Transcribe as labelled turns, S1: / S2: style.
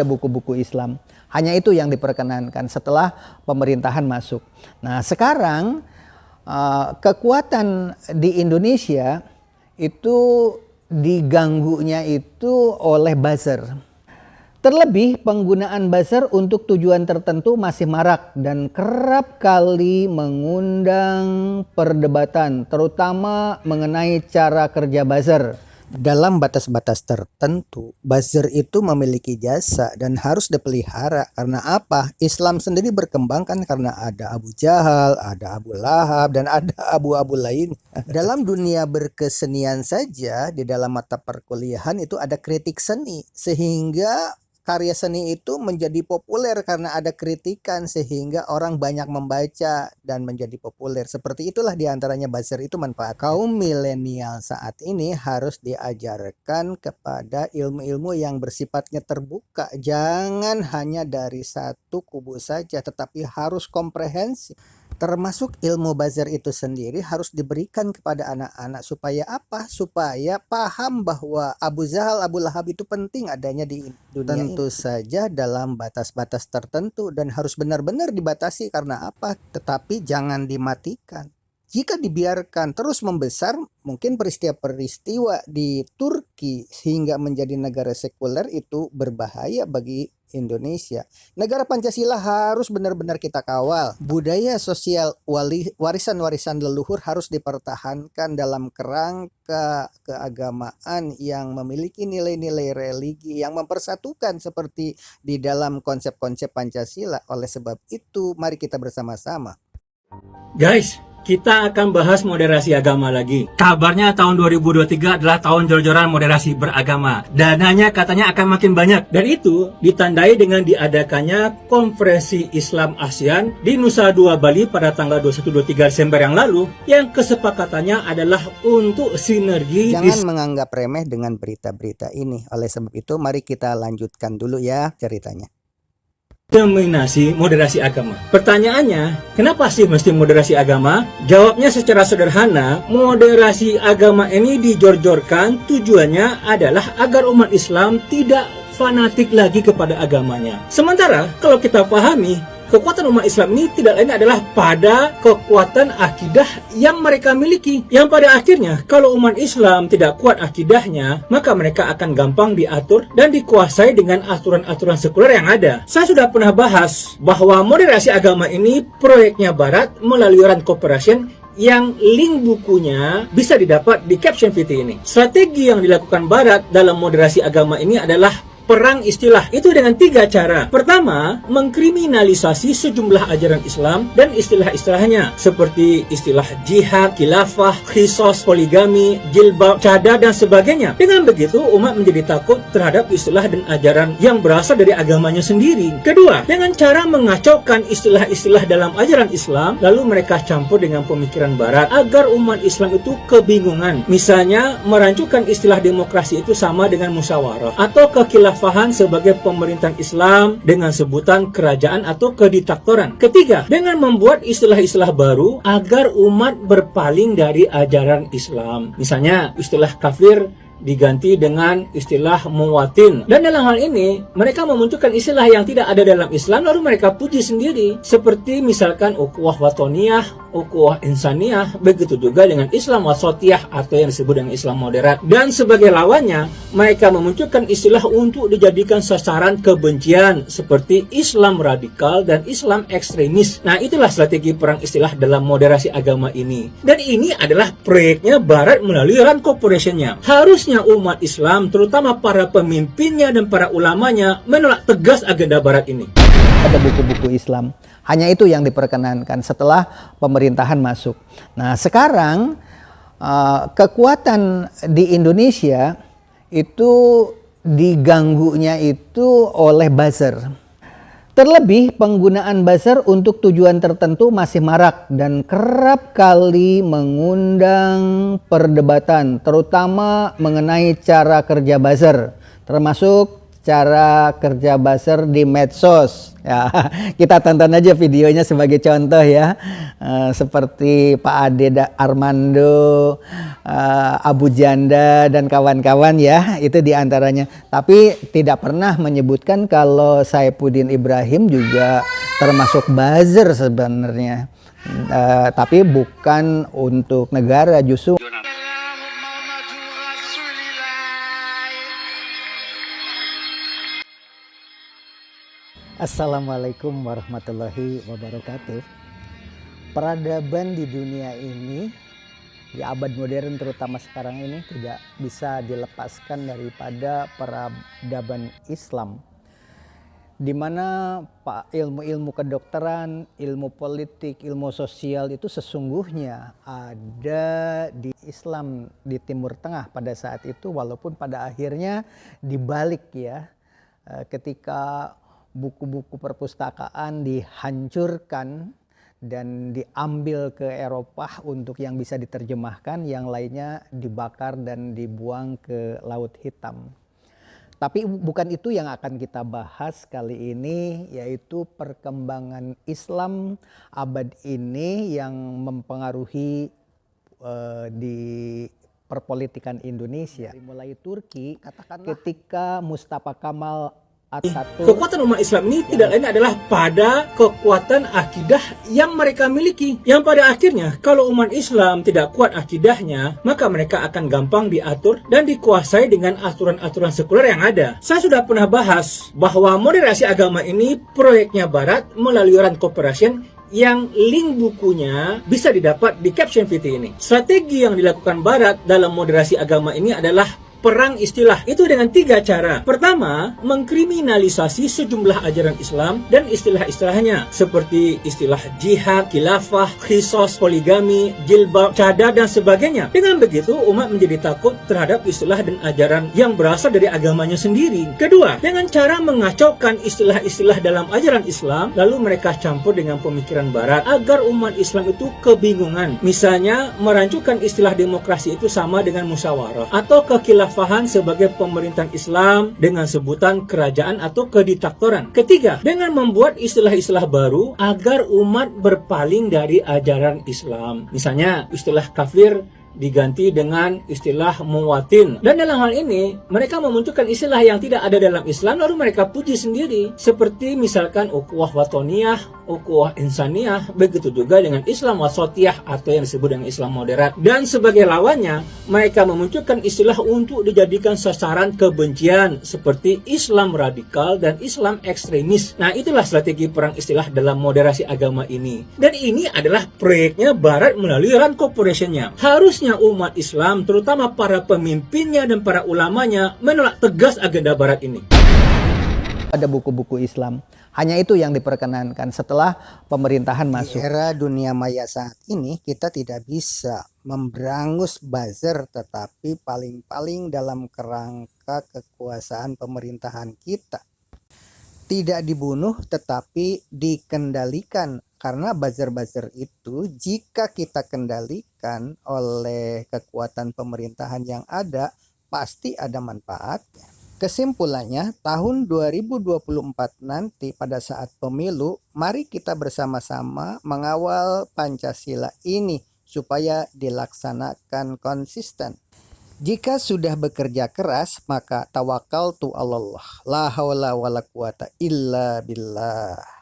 S1: pada buku-buku Islam. Hanya itu yang diperkenankan setelah pemerintahan masuk. Nah sekarang kekuatan di Indonesia itu diganggunya itu oleh buzzer. Terlebih penggunaan buzzer untuk tujuan tertentu masih marak dan kerap kali mengundang perdebatan, terutama mengenai cara kerja buzzer. Dalam batas-batas tertentu, buzzer itu memiliki jasa dan harus dipelihara. Karena apa? Islam sendiri berkembang kan karena ada Abu Jahal, ada Abu Lahab, dan ada abu-abu lain. Dalam dunia berkesenian saja, di dalam mata perkuliahan itu ada kritik seni. Sehingga karya seni itu menjadi populer karena ada kritikan sehingga orang banyak membaca dan menjadi populer. Seperti itulah diantaranya buzzer itu manfaat. Kaum milenial saat ini harus diajarkan kepada ilmu-ilmu yang bersifatnya terbuka. Jangan hanya dari satu kubu saja tetapi harus komprehensif. Termasuk ilmu buzzer itu sendiri harus diberikan kepada anak-anak supaya apa? Supaya paham bahwa Abu Jahal, Abu Lahab itu penting adanya di dunia ini. Tentu saja dalam batas-batas tertentu dan harus benar-benar dibatasi karena apa? Tetapi jangan dimatikan. Jika dibiarkan terus membesar, mungkin peristiwa-peristiwa di Turki sehingga menjadi negara sekuler itu berbahaya bagi Indonesia. Negara Pancasila harus benar-benar kita kawal. Budaya sosial warisan-warisan leluhur harus dipertahankan dalam kerangka keagamaan yang memiliki nilai-nilai religi yang mempersatukan seperti di dalam konsep-konsep Pancasila. Oleh sebab itu, mari kita bersama-sama.
S2: Guys, kita akan bahas moderasi agama lagi. Kabarnya tahun 2023 adalah tahun jor-joran moderasi beragama. Dananya katanya akan makin banyak. Dan itu ditandai dengan diadakannya Konferensi Islam ASEAN di Nusa Dua Bali pada tanggal 21-23 Desember yang lalu, yang kesepakatannya adalah untuk sinergi.
S1: Jangan menganggap remeh dengan berita-berita ini. Oleh sebab itu, mari kita lanjutkan dulu ya ceritanya.
S2: Dominasi moderasi agama. Pertanyaannya, kenapa sih mesti moderasi agama? Jawabnya secara sederhana, moderasi agama ini dijor-jorkan tujuannya adalah agar umat Islam tidak fanatik lagi kepada agamanya. Sementara kalau kita pahami, kekuatan umat Islam ini tidak lain adalah pada kekuatan akidah yang mereka miliki. Yang pada akhirnya, kalau umat Islam tidak kuat akidahnya, maka mereka akan gampang diatur dan dikuasai dengan aturan-aturan sekuler yang ada. Saya sudah pernah bahas bahwa moderasi agama ini proyeknya Barat melalui Rand Corporation yang link bukunya bisa didapat di caption video ini. Strategi yang dilakukan Barat dalam moderasi agama ini adalah perang istilah. Itu dengan 3 cara. Pertama, mengkriminalisasi sejumlah ajaran Islam dan istilah-istilahnya seperti istilah jihad, khilafah, khisos, poligami, jilbab, cadar, dan sebagainya. Dengan begitu, umat menjadi takut terhadap istilah dan ajaran yang berasal dari agamanya sendiri. Kedua, dengan cara mengacaukan istilah-istilah dalam ajaran Islam, lalu mereka campur dengan pemikiran Barat agar umat Islam itu kebingungan. Misalnya, merancukan istilah demokrasi itu sama dengan musyawarah atau kekhilafan sebagai pemerintahan Islam dengan sebutan kerajaan atau kediktatoran. Ketiga, dengan membuat istilah-istilah baru agar umat berpaling dari ajaran Islam. Misalnya, istilah kafir diganti dengan istilah muwatin. Dan dalam hal ini, mereka memunculkan istilah yang tidak ada dalam Islam, lalu mereka puji sendiri. Seperti misalkan ukhuwah watoniyah, ukhuwah insaniyah, begitu juga dengan Islam wasatiyah atau yang disebut dengan Islam moderat. Dan sebagai lawannya, mereka memunculkan istilah untuk dijadikan sasaran kebencian seperti Islam radikal dan Islam ekstremis. Nah, itulah strategi perang istilah dalam moderasi agama ini. Dan ini adalah proyeknya Barat melalui Rand Corporation-nya. Harusnya umat Islam, terutama para pemimpinnya dan para ulamanya, menolak tegas agenda Barat ini.
S1: Pada buku-buku Islam, hanya itu yang diperkenankan setelah pemerintahan masuk. Nah sekarang kekuatan di Indonesia itu diganggunya itu oleh buzzer. Terlebih penggunaan buzzer untuk tujuan tertentu masih marak dan kerap kali mengundang perdebatan, terutama mengenai cara kerja buzzer, termasuk cara kerja buzzer di medsos. Ya, kita tonton aja videonya sebagai contoh ya. Seperti Pak Ade Armando, Abu Janda dan kawan-kawan ya, itu diantaranya. Tapi tidak pernah menyebutkan kalau Saifuddin Ibrahim juga termasuk buzzer sebenarnya. Tapi bukan untuk negara, justru Assalamualaikum warahmatullahi wabarakatuh. Peradaban di dunia ini, di abad modern terutama sekarang ini, tidak bisa dilepaskan daripada peradaban Islam, di mana ilmu-ilmu kedokteran, ilmu politik, ilmu sosial itu sesungguhnya ada di Islam di Timur Tengah pada saat itu, walaupun pada akhirnya dibalik ya, ketika buku-buku perpustakaan dihancurkan dan diambil ke Eropa untuk yang bisa diterjemahkan, yang lainnya dibakar dan dibuang ke Laut Hitam. Tapi bukan itu yang akan kita bahas kali ini, yaitu perkembangan Islam abad ini yang mempengaruhi di perpolitikan Indonesia. Mulai Turki, katakanlah ketika Mustafa Kamal Atatürk.
S2: Kekuatan umat Islam ini tidak lain adalah pada kekuatan akidah yang mereka miliki. Yang pada akhirnya kalau umat Islam tidak kuat akidahnya, maka mereka akan gampang diatur dan dikuasai dengan aturan-aturan sekuler yang ada. Saya sudah pernah bahas bahwa moderasi agama ini proyeknya Barat melalui Rand Corporation, yang link bukunya bisa didapat di caption video ini. Strategi yang dilakukan Barat dalam moderasi agama ini adalah perang istilah. Itu dengan 3 cara. Pertama, mengkriminalisasi sejumlah ajaran Islam dan istilah-istilahnya, seperti istilah jihad, khilafah, khisos, poligami, jilbab, cadar, dan sebagainya. Dengan begitu, umat menjadi takut terhadap istilah dan ajaran yang berasal dari agamanya sendiri. Kedua, dengan cara mengacaukan istilah-istilah dalam ajaran Islam, lalu mereka campur dengan pemikiran Barat agar umat Islam itu kebingungan. Misalnya, merancukan istilah demokrasi itu sama dengan musyawarah, atau kekhilafahan sebagai pemerintahan Islam dengan sebutan kerajaan atau kediktatoran. Ketiga, dengan membuat istilah-istilah baru agar umat berpaling dari ajaran Islam. Misalnya, istilah kafir diganti dengan istilah muwatin. Dan dalam hal ini, mereka memunculkan istilah yang tidak ada dalam Islam, lalu mereka puji sendiri. Seperti misalkan ukhuwah watoniyah, ukhuwah insaniyah, begitu juga dengan Islam wasatiyah atau yang disebut dengan Islam moderat. Dan sebagai lawannya, mereka memunculkan istilah untuk dijadikan sasaran kebencian, seperti Islam radikal dan Islam ekstremis. Nah, itulah strategi perang istilah dalam moderasi agama ini. Dan ini adalah proyeknya Barat melalui Rand Corporation-nya. Harusnya umat Islam, terutama para pemimpinnya dan para ulamanya, menolak tegas agenda Barat ini.
S1: Ada buku-buku Islam, hanya itu yang diperkenankan setelah pemerintahan masuk.
S3: Di era dunia maya saat ini, kita tidak bisa memberangus buzzer, tetapi paling-paling dalam kerangka kekuasaan pemerintahan kita. Tidak dibunuh tetapi dikendalikan, karena buzzer-buzzer itu jika kita kendalikan oleh kekuatan pemerintahan yang ada, pasti ada manfaatnya. Kesimpulannya, tahun 2024 nanti pada saat pemilu, mari kita bersama-sama mengawal Pancasila ini supaya dilaksanakan konsisten. Jika sudah bekerja keras, maka tawakaltu 'alallah. La haula wala quwata illa billah.